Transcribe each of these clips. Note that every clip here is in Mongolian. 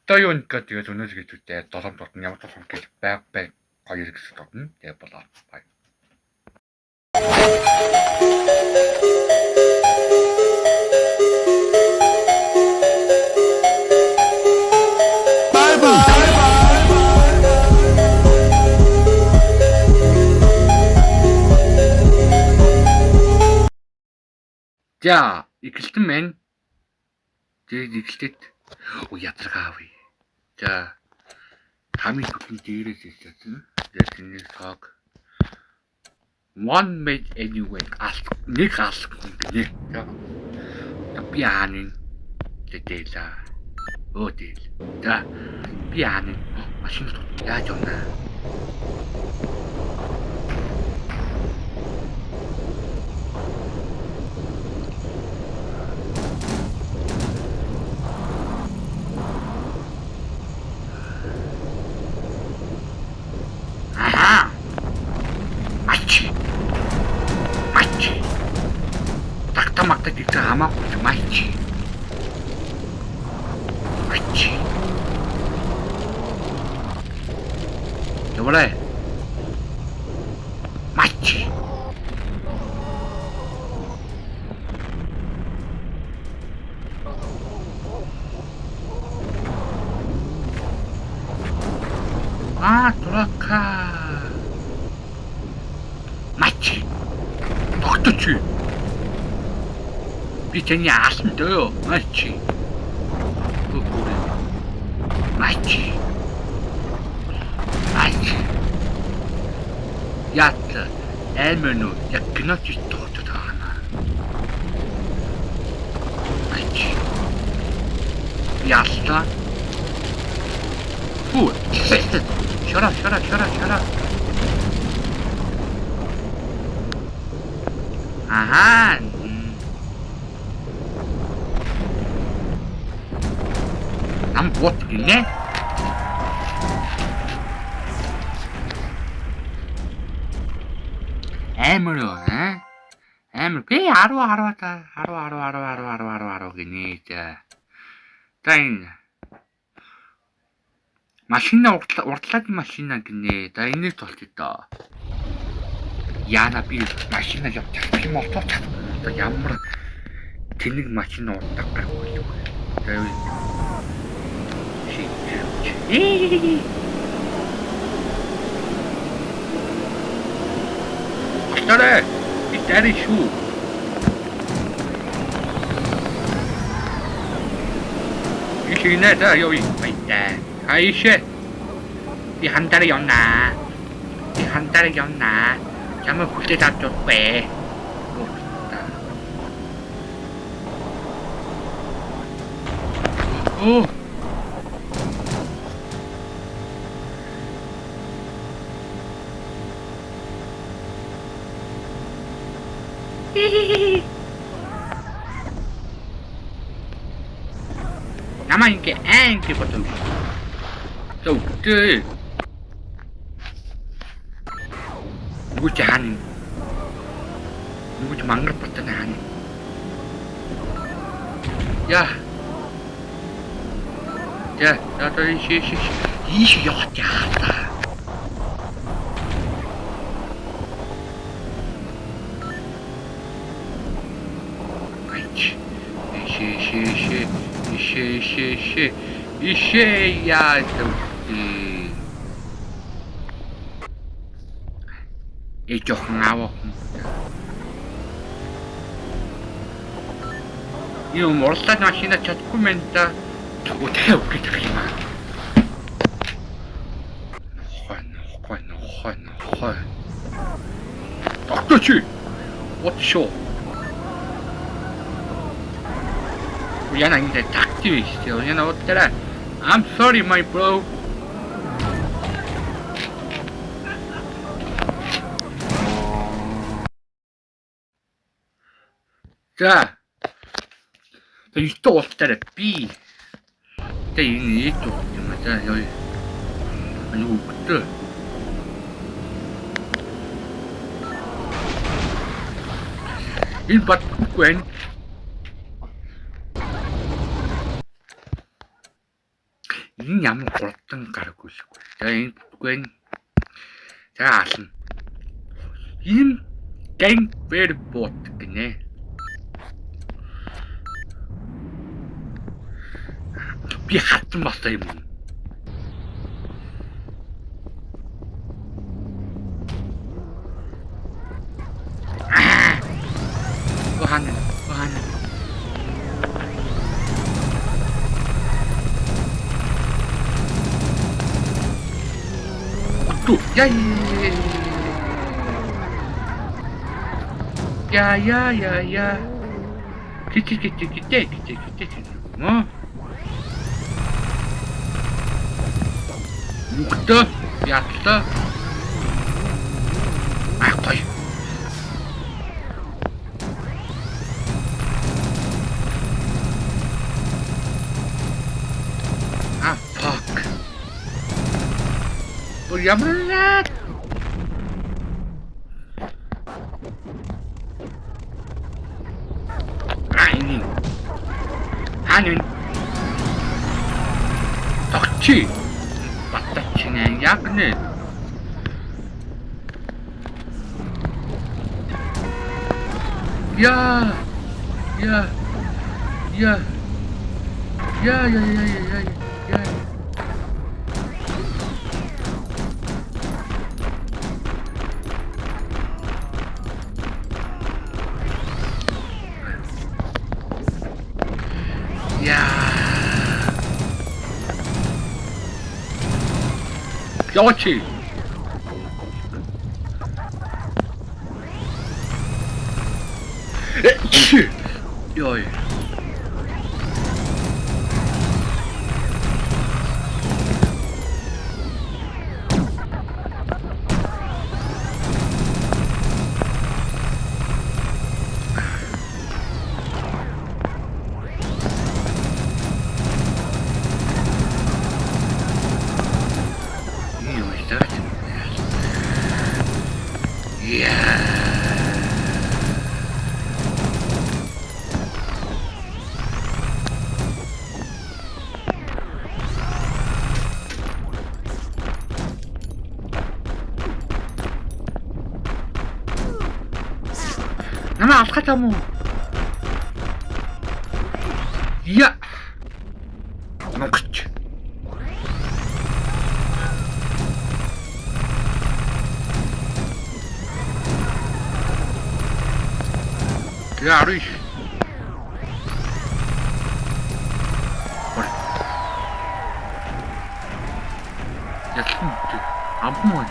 Toyonka тэгээд өнөөдөр хэвчээ 7 дуртан ямар толгой гэж байг гоё хэрэгсэж байна. Тэгээд болоо. Бай. За, ихэлтэн байна. Тэгээд ихэлтэд ядаргаавь. За, хамгийн түрүүнд дээрээс ирсэн. Тэгээд энэ цаг one made anyway нэг алах гэнэ. За, би хааны тэтэла. Өдөл. За, би хааны машин яаж явна? Magta dito ama ko sa Machi. Wala eh. Machi. Tulak ka. Machi. Doktor чи. Би таны аасан дөө. Мачи. Мачи. Яат аймано яг гночи тоотод хаана. Мачи. Яста. Фу. Шара. Ага. Вот гинэ. Амро би 10 гинэ. За машина уртлаад машина гинэ. За энийг толтё. Яна би машина явчих юм мотор чад. Ямар тэнэг машина уртдаг гарахгүй. За Астарэ, итари шүү. Ишинэ та ёо байта. Айшэ. Би хантараа явна. Чамаа хүлээж авч байна. Оо. 나만 이렇게 앵기 버튼 저 그때 누구지 하는 누구지 망갈 버튼 하는 저 이시 여자 이쉐야 저기 이쪽 나와 이거 몰라 마시나 찾고면다 저거 태우게 되기만 헐 어떠지 어쩌 Yan ang detective still, you know that. I'm sorry, my bro. 자, 또 어디다 B. 자, 이쪽 맞아 여기. 아니 그때. 일밭 quen. Энэ ямар гурдан гараггүй л. За энэ бүтгэн. За ална. Энэ гэнбэр бот гинэ. Би хатсан басаа юм. Вахана. Я. Кити. Мо. Нүгтөө яатлаа. Ахгүй. Fuck. Ямар Анин. Тогчи. Батчинаа яг нэ. Я. Яваач. Йой. Намаа алхах юм уу? Я. Ногч. Я ариш. Ясан. Аммуу.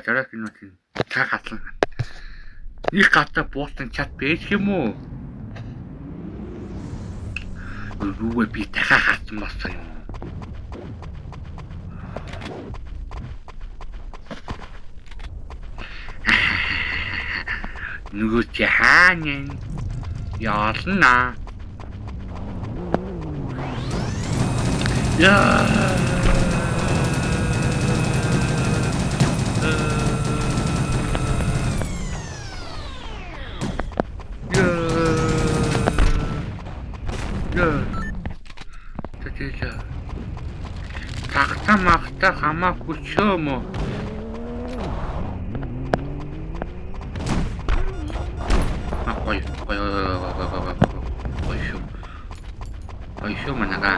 Зарах минутын цаг хатлан. Их гата буусан чат байж юм уу? Рүүгээ би дахиад хатсан болсон юм. Нөгөө чи хаана яална? Яа. Магта хамаагүй ч юм уу? Ой шүү манага.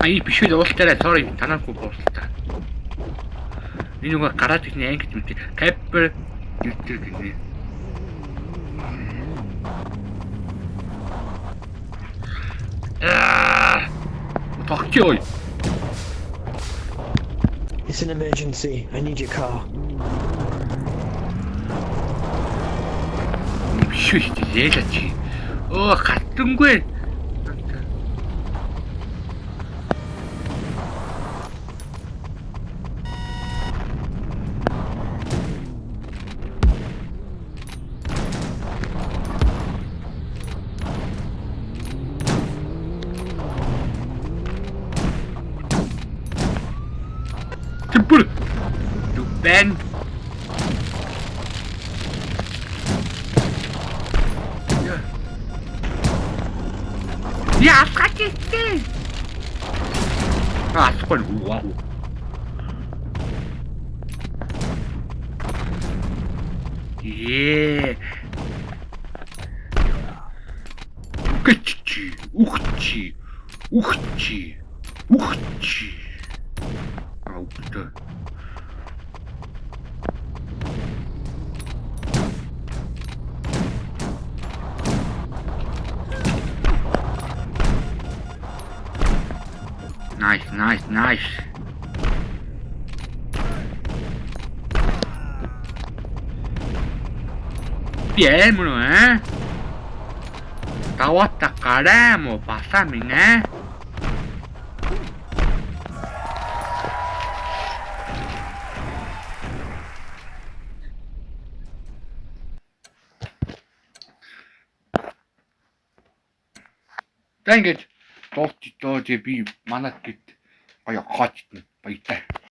Ай биш үү уултараа sorry танаагүй буултаа. Энэ нөгөө гараад ирсэн анги гэмтэй. Капер гэдэг гинэ. Fuck. It's an emergency. I need your car. Shit, 얘가지. 같은 거에. Бүр. Юу байна? Яасгаж ирсэн. Асгүй вау. Ухчи. Аутаа. Nice. Piemro, Tawata karamo, pasamin, За ингэж дуусчих доо би манад гэд гоё хоочтно баятай.